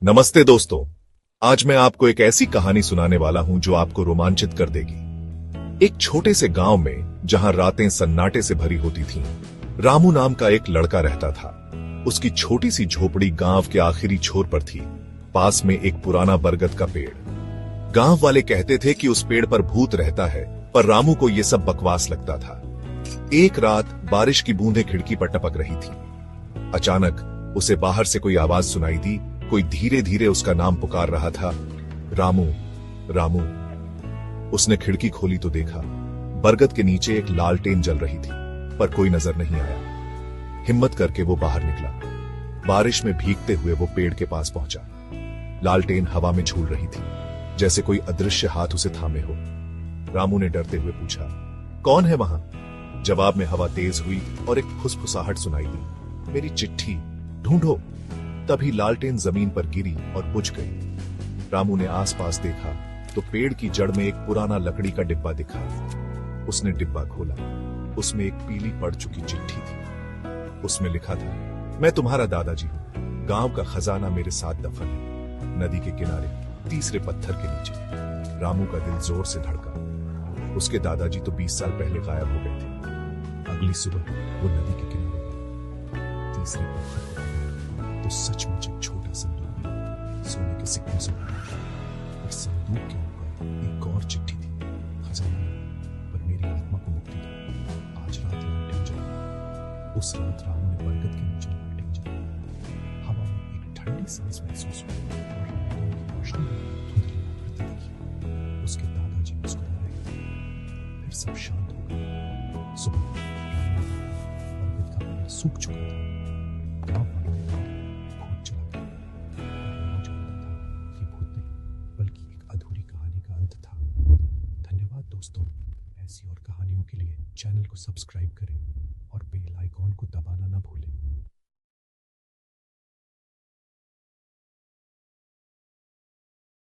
नमस्ते दोस्तों। आज मैं आपको एक ऐसी कहानी सुनाने वाला हूं जो आपको रोमांचित कर देगी। एक छोटे से गांव में जहां रातें सन्नाटे से भरी होती थीं, रामू नाम का एक लड़का रहता था। उसकी छोटी सी झोपड़ी गांव के आखिरी छोर पर थी। पास में एक पुराना बरगद का पेड़। गांव वाले कहते थे कि उस पेड़ पर भूत रहता है, पर रामू को यह सब बकवास लगता था। एक रात बारिश की बूंदें खिड़की पर टपक रही थी। अचानक उसे बाहर से कोई आवाज सुनाई दी। कोई धीरे धीरे उसका नाम पुकार रहा था, रामू, रामू। उसने खिड़की खोली तो देखा बरगद के नीचे एक लालटेन जल रही थी, पर कोई नजर नहीं आया। हिम्मत करके वो बाहर निकला। बारिश में भीगते हुए वो पेड़ के पास पहुंचा। लालटेन हवा में झूल रही थी, जैसे कोई अदृश्य हाथ उसे थामे हो। रामू ने डरते हुए पूछा, कौन है वहां? जवाब में हवा तेज हुई और एक फुसफुसाहट सुनाई दी, मेरी चिट्ठी ढूंढो। तभी लालटेन जमीन पर गिरी और बुझ गई। रामू ने आसपास देखा तो पेड़ की जड़ में एक पुराना लकड़ी का डिब्बा दिखा। उसने डिब्बा खोला। उसमें एक पीली पड़ चुकी चिट्ठी थी। उसमें लिखा था, मैं तुम्हारा दादाजी हूं। गांव का खजाना मेरे साथ दफन है, नदी के किनारे तीसरे पत्थर के नीचे। रामू का दिल जोर से धड़का। उसके दादाजी तो 20 साल पहले गायब हो गए थे। अगली सुबह वो नदी के किनारे गया। तीसरे पत्थर को तो सचमुच एक छोटा संदूक सोने के सिक्कों से भरा था। और संदूक के ऊपर एक और चिट्ठी थी, खजाना पर मेरी आत्मा को मुक्ति दो। आज रात लालटेन जला। उस रात रामू ने बरगद के नीचे लालटेन जलाई। हवा में एक ठंडी सांस महसूस हुई और लालटेन की रोशनी में धुंधली आकृति दिखी। उसके दादाजी मुस्कुरा रहे थे। फिर सब शांत हो गया। सुबह रामू ने देखा बरगद का पेड़ सूख चुका था। गांव वालों ने कहा, भूत चला गया। रामू जानता था ये भूत नहीं, बल्कि एक अधूरी कहानी का अंत था। धन्यवाद दोस्तों। ऐसी और कहानियों के लिए चैनल को सब्सक्राइब करें और बेल आइकॉन को दबाना ना भूलें।